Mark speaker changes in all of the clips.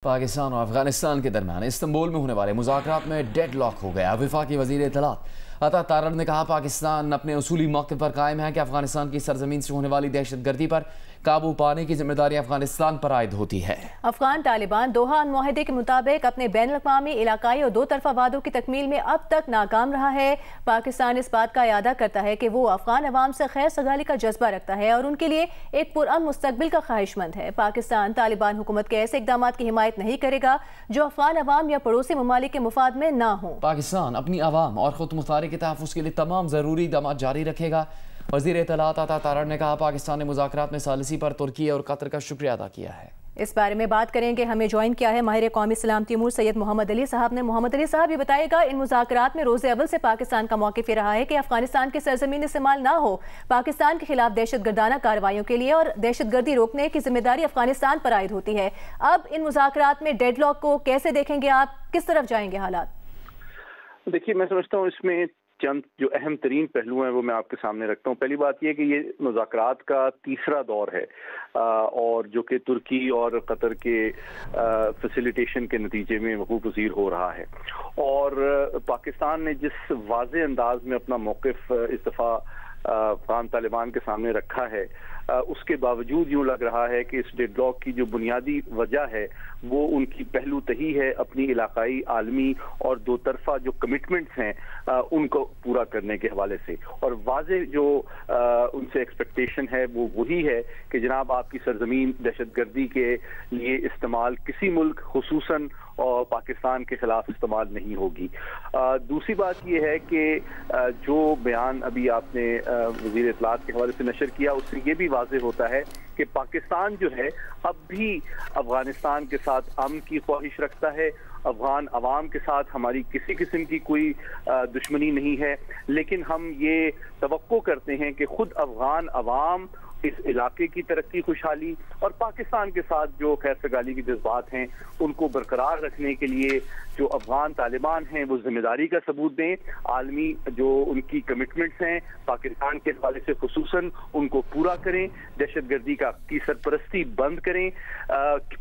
Speaker 1: पाकिस्तान और अफगानिस्तान के दरमियान इस्तांबुल में होने वाले मुज़ाकरात में डेडलॉक हो गया। वफाकी वज़ीर इत्तलात अता तारड़ ने कहा, पाकिस्तान अपने उसूली मौक़िफ़ पर कायम है कि अफगानिस्तान की सरजमीन से होने वाली दहशतगर्दी पर काबू पाने की जिम्मेदारी अफगानिस्तान पर आयद होती है।
Speaker 2: अफगान तालिबान दोहा मुआहदे के मुताबिक अपने बैनुल-अक़वामी, इलाकाई और दो तरफा वादों की तकमील में अब तक नाकाम रहा है। पाकिस्तान इस बात का इरादा करता है कि वो अफगान अवाम से खैर सगाली का जज्बा रखता है और उनके लिए एक पुरअमन मुस्तकबिल का ख्वाहिशमंद है। पाकिस्तान तालिबान हुकूमत के ऐसे इक़दामात की हिमायत नहीं करेगा जो अफगान अवाम या पड़ोसी ममालिक के मुफाद में ना हो।
Speaker 1: पाकिस्तान अपनी अवाम और खुद मुख्तारी के तहफ़्फ़ुज़ के लिए तमाम ज़रूरी इक़दामात जारी रखेगा। वज़ीर इत्तलात अता तारड़ ने कहा, पाकिस्तान ने मुज़ाकरात में सालिसी पर तुर्की और कतर का शुक्रिया अदा किया है।
Speaker 2: इस बारे में बात करेंगे, हमें ज्वाइन किया है माहिर कौमी सलामती उमूर सैयद मोहम्मद अली साहब ने। मोहम्मद अली साहब, ये बताएगा, इन मुज़ाकरात में रोज़े अव्वल से पाकिस्तान का मौक़िफ़ रहा है कि अफगानिस्तान की सरजमीन इस्तेमाल ना हो। पाकिस्तान के खिलाफ दहशतगर्दाना कार्रवाइयों के लिए और दहशतगर्दी रोकने की जिम्मेदारी अफगानिस्तान पर आयद होती है। अब इन मुज़ाकरात में डेडलॉक को कैसे देखेंगे आप, किस तरफ जाएंगे हालात?
Speaker 3: देखिए, मैं समझता हूँ इसमें चंद जो अहम तरीन पहलू हैं वो मैं आपके सामने रखता हूँ। पहली बात यह कि ये मुज़ाकरात का तीसरा दौर है और जो कि तुर्की और कतर के फैसिलिटेशन के नतीजे में वकूफ़ पज़ीर हो रहा है। और पाकिस्तान ने जिस वाज़े अंदाज में अपना मौक़िफ़ इस दफ़ा अफगान तालिबान के सामने रखा है, उसके बावजूद यूँ लग रहा है कि इस डेडलॉक की जो बुनियादी वजह है वो उनकी पहलू तही है अपनी इलाकाई, आलमी और दो तरफा जो कमिटमेंट्स हैं उनको पूरा करने के हवाले से। और वाज़े जो उनसे एक्सपेक्टेशन है वो वही है कि जनाब आपकी सरजमीन दहशतगर्दी के लिए इस्तेमाल किसी मुल्क खुसूसन और पाकिस्तान के खिलाफ इस्तेमाल नहीं होगी। दूसरी बात यह है कि जो बयान अभी आपने वज़ीर इत्तलात के हवाले से नशर किया उससे ये भी वाज़ेह होता है कि पाकिस्तान जो है अब भी अफगानिस्तान के साथ अमन की ख्वाहिश रखता है। अफगान अवाम के साथ हमारी किसी किस्म की कोई दुश्मनी नहीं है, लेकिन हम ये तवक्को करते हैं कि खुद अफगान अवाम इस इलाके की तरक्की, खुशहाली और पाकिस्तान के साथ जो खैर सगाली के जज्बात हैं उनको बरकरार रखने के लिए जो अफगान तालिबान हैं वो जिम्मेदारी का सबूत दें। आलमी जो उनकी कमिटमेंट्स हैं पाकिस्तान के हवाले से खुसूसन उनको पूरा करें, दहशतगर्दी की सरपरस्ती बंद करें।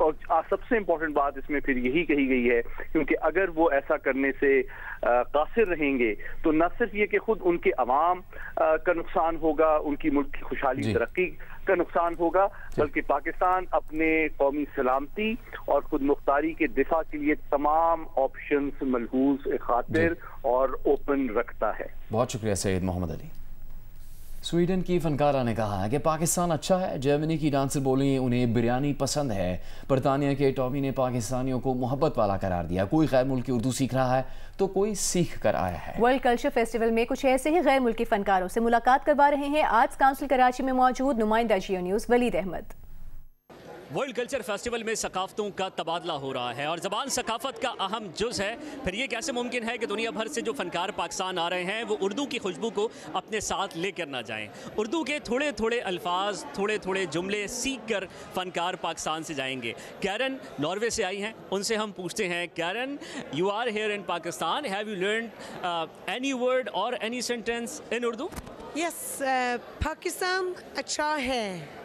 Speaker 3: और सबसे इम्पोर्टेंट बात इसमें फिर यही कही गई है, क्योंकि अगर वो ऐसा करने से कासिर रहेंगे तो न सिर्फ ये कि खुद उनके अवाम का नुकसान होगा, उनकी मुल्क की खुशहाली तरक्की का नुकसान होगा, बल्कि पाकिस्तान अपने कौमी सलामती और खुद मुख्तारी के दिफा के लिए तमाम ऑप्शंस मलहूज खातिर और ओपन रखता है।
Speaker 1: बहुत शुक्रिया सैयद मोहम्मद अली। स्वीडन की फनकारा ने कहा है कि पाकिस्तान अच्छा है। जर्मनी की डांसर बोली उन्हें बिरयानी पसंद है। बरतानिया के टॉमी ने पाकिस्तानियों को मोहब्बत वाला करार दिया। कोई गैर मुल्की उर्दू सीख रहा है तो कोई सीख कर आया है।
Speaker 2: वर्ल्ड कल्चर फेस्टिवल में कुछ ऐसे ही गैर मुल्की फनकारों से मुलाकात करवा रहे हैं आर्ट्स काउंसिल कराची में मौजूद नुमाइंदा Geo news Walid Ahmed.
Speaker 4: World culture festival में सकाफ़तों का तबादला हो रहा है और ज़बान सकाफ़त का अहम जुज़ है। फिर ये कैसे मुमकिन है कि दुनिया भर से जो फ़नकार पाकिस्तान आ रहे हैं वो उर्दू की खुशबू को अपने साथ लेकर ना जाएं। उर्दू के थोड़े थोड़े अल्फाज, थोड़े थोड़े जुमले सीख कर फ़नकार पाकिस्तान से जाएंगे। कैरन नॉर्वे से आई हैं, उनसे हम पूछते हैं, Karen, you are here in Pakistan, have you learn any word or any sentence in Urdu?
Speaker 5: Yes, Pakistan अच्छा है।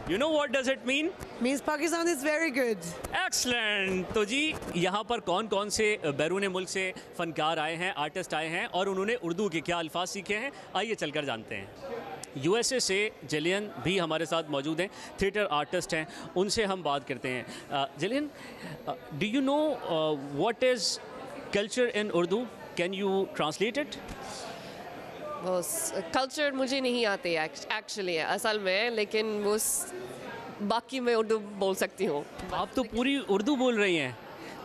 Speaker 4: You know what does it mean?
Speaker 5: Means Pakistan is very good.
Speaker 4: Excellent. तो जी यहाँ पर कौन कौन से बैरून मुल्क से फ़नकार आए हैं, आर्टिस्ट आए हैं और उन्होंने उर्दू के क्या अल्फाज सीखे हैं, आइए चलकर जानते हैं। USA से जिलियन भी हमारे साथ मौजूद हैं, थिएटर आर्टिस्ट हैं, उनसे हम बात करते हैं। Jillian, do you know what is culture in Urdu? Can you translate it?
Speaker 6: वो कल्चर मुझे नहीं आते एक्चुअली असल में, लेकिन वो बाकी मैं उर्दू बोल सकती हूँ।
Speaker 4: आप तो पूरी उर्दू बोल रही हैं,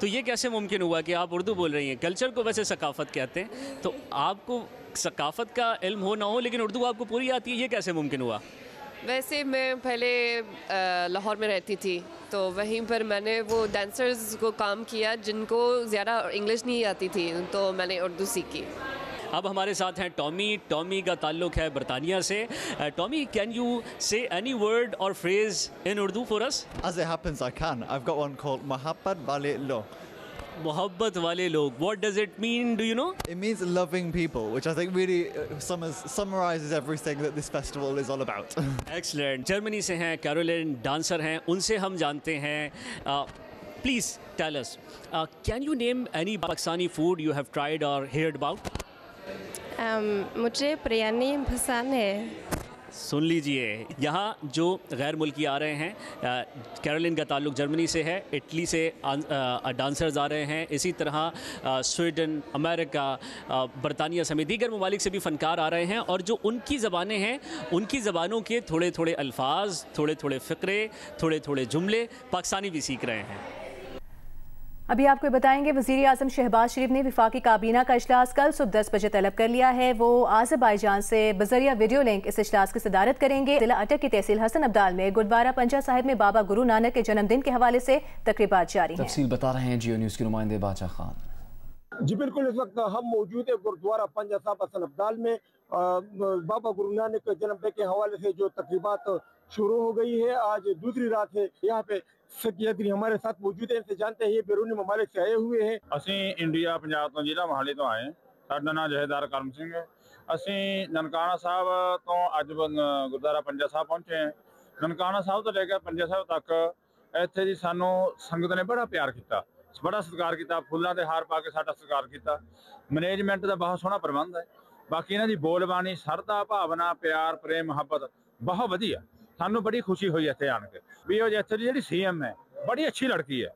Speaker 4: तो ये कैसे मुमकिन हुआ कि आप उर्दू बोल रही हैं? कल्चर को वैसे सकाफ़त कहते हैं, तो आपको सकाफ़त का इल्म हो ना हो लेकिन उर्दू आपको पूरी आती है, ये कैसे मुमकिन हुआ?
Speaker 6: वैसे मैं पहले लाहौर में रहती थी, तो वहीं पर मैंने वो डांसर्स को काम किया जिनको ज़्यादा इंग्लिश नहीं आती थी, तो मैंने उर्दू सीखी।
Speaker 4: अब हमारे साथ हैं टॉमी। टॉमी का ताल्लुक़ है बरतानिया से। टॉमी, कैन यू से एनी वर्ड और phrase in Urdu for us?
Speaker 7: As it happens, I can. I've got one called मोहब्बत वाले लोग.
Speaker 4: मोहब्बत वाले लोग. What does it mean? Do you know?
Speaker 7: It means loving people, which I think really summarizes everything that this festival is all about.
Speaker 4: Excellent. Germany से हैं, Caroline dancer हैं, उनसे हम जानते हैं please tell us, can you name any Pakistani food you have tried or heard about?
Speaker 8: मुझे बिरयानी पसंद है।
Speaker 4: सुन लीजिए, यहाँ जो गैर मुल्की आ रहे हैं, कैरोलिन का ताल्लुक जर्मनी से है, इटली से डांसर्स आ रहे हैं, इसी तरह स्वीडन, अमेरिका, बरतानिया समेत दीगर ममालिक से भी फ़नकार आ रहे हैं, और जो उनकी ज़बानें हैं, उनकी ज़बानों के थोड़े थोड़े अल्फाज, थोड़े थोड़े फ़िक्रे, थोड़े थोड़े जुमले पाकिस्तानी भी सीख रहे हैं।
Speaker 2: अभी आपको बताएंगे, वज़ीर आज़म शहबाज शरीफ ने वफाकी काबीना का इजलास कल सुबह 10 बजे तलब कर लिया है। वो आज़रबाईजान से बज़रिया वीडियो लिंक इस इजलास की सदारत करेंगे। जिला अटक की तहसील हसन अब्दाल में गुरुद्वारा पंजा साहिब में बाबा गुरु नानक के जन्मदिन के हवाले से तकरीबात जारी हैं।
Speaker 1: तफसील बता रहे हैं जियो न्यूज़ के नुमाइंदे बादशाह खान।
Speaker 9: जी बिल्कुल, इस वक्त हम मौजूद है गुरुद्वारा पंजा साहिब हसन अब्दाल में। बाबा गुरु नानक के जन्मदिन के हवाले से जो तकरीबात शुरू हो गई है, आज दूसरी रात है। यहाँ पे सकियादरी हमारे साथ मौजूद है, इनसे जानते हैं ये बैरूनी ममालिक से आए हुए हैं।
Speaker 10: ਅਸੀਂ ਇੰਡੀਆ ਪੰਜਾਬ ਤੋਂ ਜ਼ਿਲ੍ਹਾ ਮੋਹਾਲੀ ਤੋਂ ਆਏ। ਸਾਡਾ ਨਾਮ ਜਹੇਦਾਰ ਕਰਮ ਸਿੰਘ ਹੈ। ਅਸੀਂ ਨਨਕਾਣਾ ਸਾਹਿਬ ਤੋਂ ਅੱਜ ਗੁਰਦੁਆਰਾ ਪੰਜਾ ਸਾਹਿਬ ਪਹੁੰਚੇ ਹਾਂ। ਨਨਕਾਣਾ ਸਾਹਿਬ ਤੋਂ ਲੈ ਕੇ ਪੰਜਾ ਸਾਹਿਬ ਤੱਕ ਇੱਥੇ ਜੀ ਸਾਨੂੰ ਸੰਗਤ ਨੇ ਬੜਾ ਪਿਆਰ ਕੀਤਾ, ਬੜਾ ਸਤਿਕਾਰ ਕੀਤਾ, ਫੁੱਲਾਂ ਦੇ ਹਾਰ ਪਾ ਕੇ ਸਾਡਾ ਸਤਿਕਾਰ ਕੀਤਾ। ਮੈਨੇਜਮੈਂਟ ਦਾ ਬਹੁਤ ਸੋਹਣਾ ਪ੍ਰਬੰਧ ਹੈ। ਬਾਕੀ ਇਹਨਾਂ ਦੀ ਬੋਲਬਾਣੀ, ਸਰਦਾ, ਭਾਵਨਾ, ਪਿਆਰ, ਪ੍ਰੇਮ, ਮੁਹੱਬਤ ਬਹੁਤ ਵਧੀਆ। ਸਾਨੂੰ ਬੜੀ खुशी हुई ਇੱਥੇ ਆਣ ਕੇ ਵੀ ਉਹ ਇੱਥੇ ਦੀ ਜਿਹੜੀ सीएम है बड़ी अच्छी लड़की है।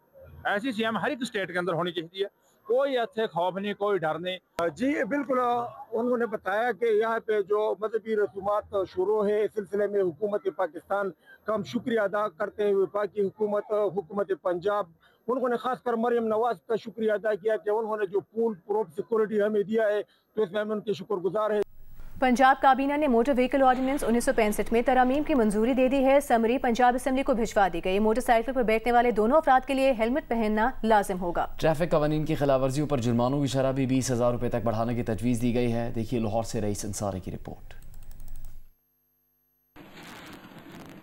Speaker 10: ऐसी सीएम हर एक स्टेट के अंदर होनी चाहिए। कोई ऐसे खौफ नहीं, कोई डर नहीं।
Speaker 9: जी बिल्कुल, उन्होंने बताया कि यहाँ पे जो मजहबी रसूमात शुरू है, इस सिलसिले में हुकूमत पाकिस्तान का हम शुक्रिया अदा करते हैं। वफाकी हुकूमत पंजाब, उन्होंने खासकर मरियम नवाज का शुक्रिया अदा किया कि उन्होंने जो फुल प्रूफ सिक्योरिटी हमें दिया है, तो इसमें हम उनके शुक्रगुजार है।
Speaker 2: पंजाब काबीना ने मोटर व्हीकल ऑर्डिनेंस 1965 में तरमीम की मंजूरी दे दी है। समरी पंजाब असेंबली को भिजवा दी गई। मोटरसाइकिल पर बैठने वाले दोनों अफराद के लिए हेलमेट पहनना लाजिम होगा।
Speaker 1: ट्रैफिक कवानीन की खिलाफवर्जियों पर जुर्मानों की शरह भी 20,000 रुपये तक बढ़ाने की तजवीज़ दी गई है। देखिए लाहौर से रईस अंसारी की रिपोर्ट।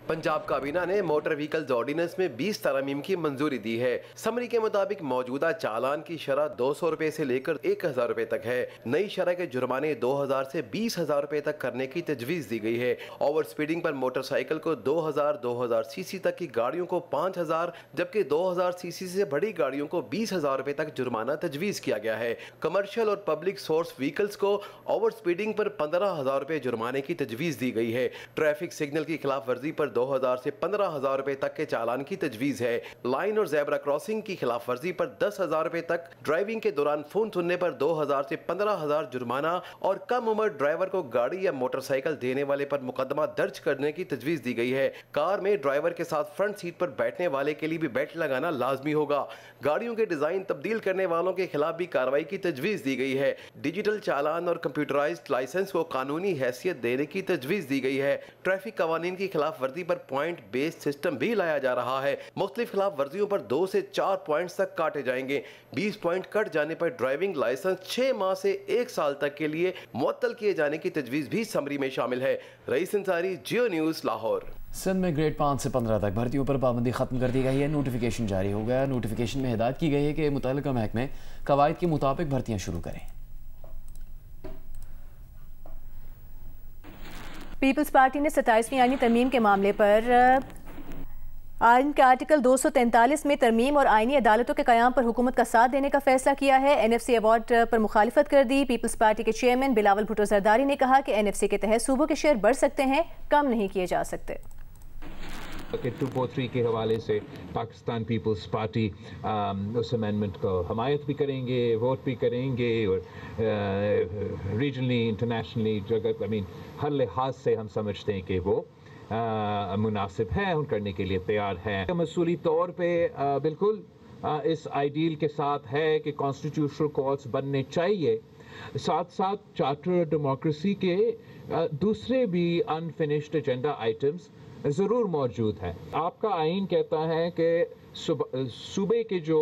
Speaker 11: पंजाब काबीना ने मोटर व्हीकल्स ऑर्डिनेंस में 20 तरमीम की मंजूरी दी है। समरी के मुताबिक मौजूदा चालान की शरह 200 रुपए से लेकर 1,000 रुपए तक है। नई शरह के जुर्माने 2,000 से 20,000 रुपए तक करने की तजवीज़ दी गई है। ओवर स्पीडिंग पर मोटरसाइकिल को 2,000 सीसी तक की गाड़ियों को 5,000, जबकि 2,000 सीसी से बड़ी गाड़ियों को 20,000 रुपए तक जुर्माना तजवीज़ किया गया है। कमर्शियल और पब्लिक सोर्स व्हीकल्स को ओवर स्पीडिंग पर 15,000 रुपए जुर्माने की तजवीज़ दी गई है। ट्रैफिक सिग्नल की खिलाफ वर्जी पर 2,000 से 15,000 रुपए तक के चालान की तजवीज़ है। लाइन और ज़ेब्रा क्रॉसिंग की खिलाफ वर्जी पर 10,000 रुपए तक, ड्राइविंग के दौरान फोन सुनने पर 2,000 से 15,000 जुर्माना और कम उम्र ड्राइवर को गाड़ी या मोटरसाइकिल देने वाले पर मुकदमा दर्ज करने की तजवीज़ दी गई है। कार में ड्राइवर के साथ फ्रंट सीट पर बैठने वाले के लिए भी बेल्ट लगाना लाजमी होगा। गाड़ियों के डिजाइन तब्दील करने वालों के खिलाफ भी कार्रवाई की तजवीज़ दी गई है। डिजिटल चालान और कंप्यूटराइज्ड लाइसेंस को कानूनी हैसियत देने की तजवीज़ दी गई है। ट्रैफिक कवानीन की खिलाफ वर्जी पर पॉइंट बेस्ड सिस्टम भी लाया जा रहा है। मुख्तलिफ खिलाफ वर्जियों पर 2 से 4 पॉइंट्स तक काटे जाएंगे। 20 पॉइंट कट जाने पर ड्राइविंग लाइसेंस 6 माह से 1 साल तक के लिए मुअत्तल किए जाने की तजवीज़ भी समरी में शामिल है। रईस अंसारी, जियो न्यूज़, लाहौर।
Speaker 1: सिंध में ग्रेड 5 से 15 तक भर्तियों पर पाबंदी खत्म कर दी गई है। नोटिफिकेशन जारी हो गया। नोटिफिकेशन में हिदायत की गई है कि मुतल्लिका महकमे कवायद के मुताबिक भर्तियां शुरू करें।
Speaker 2: पीपल्स पार्टी ने 27वीं आईनी तरमीम के मामले पर आइन के आर्टिकल 243 में तरमीम और आईनी अदालतों के क़याम पर हुकूमत का साथ देने का फैसला किया है। NFC अवार्ड पर मुखालिफत कर दी। पीपल्स पार्टी के चेयरमैन बिलावल भुट्टो जरदारी ने कहा कि NFC के तहत सूबों के शेयर बढ़ सकते हैं, कम नहीं किए जा सकते।
Speaker 12: 243 के हवाले से पाकिस्तान पीपल्स पार्टी उस अमेंडमेंट को हमायत भी करेंगे, वोट भी करेंगे और रीजनली, इंटरनेशनली जगह हर लिहाज से हम समझते हैं कि वो मुनासिब है, उन करने के लिए तैयार है। मसूली तौर पे बिल्कुल इस आइडियल के साथ है कि कॉन्स्टिट्यूशनल कोर्ट्स बनने चाहिए। साथ साथ चार्टर डेमोक्रेसी के दूसरे भी अनफिनिश्ड एजेंडा आइटम्स ज़रूर मौजूद हैं। आपका आइन कहता है कि सूबे के जो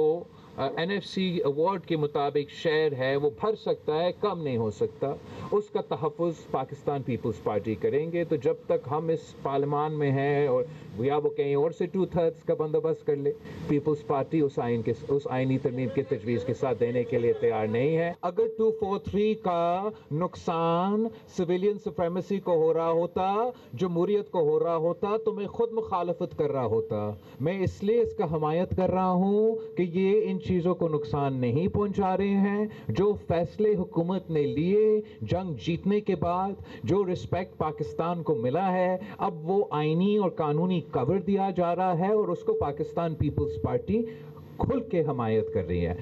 Speaker 12: NFC अवार्ड के मुताबिक शेयर है वो भर सकता है, कम नहीं हो सकता। उसका तहफ़्फ़ुज़ पाकिस्तान पीपल्स पार्टी करेंगे। तो जब तक हम इस पार्लियामान में हैं और या वो कहीं और से 2/3 का बंदोबस्त कर ले। पीपल्स पार्टी उस आईनी तरमीम की तजवीज़ के साथ देने के लिए तैयार नहीं है। अगर 243 का नुकसान सिविलियन सुप्रीमेसी को हो रहा होता, जमहूरियत को हो रहा होता, तो मैं खुद मुखालफत कर रहा होता। मैं इसलिए इसका हमायत कर रहा हूँ कि ये इन चीज़ों को नुकसान नहीं पहुँचा रहे हैं। जो फैसले हुकूमत ने लिए जंग जीतने के बाद, जो रिस्पेक्ट पाकिस्तान को मिला है, अब वो आईनी और कानूनी कवर दिया जा रहा है और उसको पाकिस्तान पीपल्स पार्टी खुल के हमायत कर रही है।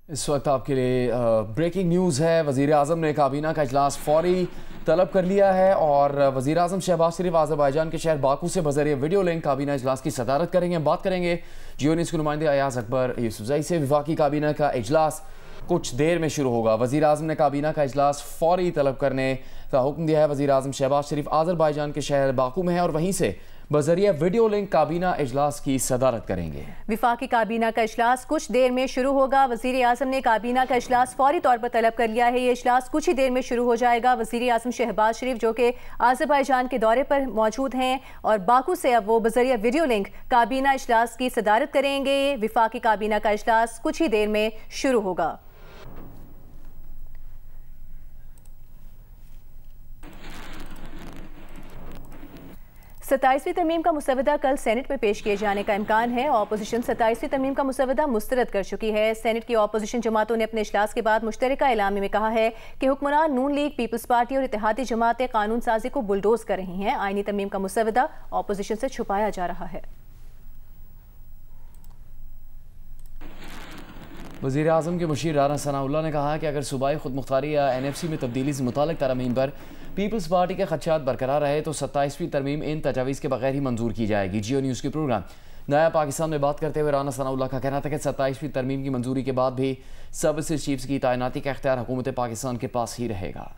Speaker 1: इस वक्त आपके लिए ब्रेकिंग न्यूज़ है। वज़ीर आज़म ने काबीना का इजलास फौरी तलब कर लिया है और वज़ीर आज़म शहबाज शरीफ आज़रबाईजान के शहर बाकू से बज़रिए वीडियो लिंक काबीना इजलास की सदारत करेंगे। बात करेंगे जियो न्यूज़ के नुमाइंदे अयाज अकबर यूसुफजई से। वफाकी काबीना का इजलास कुछ देर में शुरू होगा। वज़ीर आज़म ने काबीना का इजलास फौरी तलब करने का हुक्म दिया है। वज़ीर आज़म शहबाज शरीफ आज़रबाईजान के शहर बाकू में है और वहीं से बज़रिया वीडियो लिंक काबीना इजलास की सदारत करेंगे।
Speaker 2: विफाकी काबीना का इजलास कुछ देर में शुरू होगा। वज़ीर आज़म ने काबीना का इजलास फौरी तौर पर तलब कर लिया है। ये इजलास कुछ ही देर में शुरू हो जाएगा। वज़ीर आज़म शहबाज शरीफ जो कि आज़रबाईजान के दौरे पर मौजूद हैं और बाकू से अब वो बज़रिया वीडियो लिंक काबीना इजलास की सदारत करेंगे। विफाकी काबीना का इजलास कुछ ही देर में शुरू होगा। 27वीं तरमीम का मुसवदा कल सेनेट में पेश किए जाने का इम्कान है। ऑपोजिशन 27वीं तरमीम का मुसवदा मुस्तरद कर चुकी है। सेनेट की ऑपोजिशन जमातों ने अपने इजलास के बाद मुश्तरका एलामे में कहा है कि हुक्मरान नून लीग, पीपल्स पार्टी और इत्तेहादी जमातें कानून साजी को बुलडोज कर रही हैं। आईनी तरमीम का मुसवदा ऑपोजिशन से छुपाया जा रहा है।
Speaker 1: वज़ीर आज़म के मुशीर राना सनाउल्लाह ने कहा कि अगर सूबाई खुद मुख्तारी या NFC में तब्दीली से मुताल्लिक़ तरमीम पर पीपल्स पार्टी के खदशात बरकरार रहे तो 27वीं तरमीम इन तजावीज़ के बगैर ही मंजूर की जाएगी। जियो न्यूज़ के प्रोग्राम नया पाकिस्तान में बात करते हुए राना सनाउल्लाह का कहना था कि 27वीं तरमीम की मंजूरी के बाद भी सर्विसेज चीफ्स की तैनाती का इख्तियार हुकूमत पाकिस्तान के पास ही रहेगा।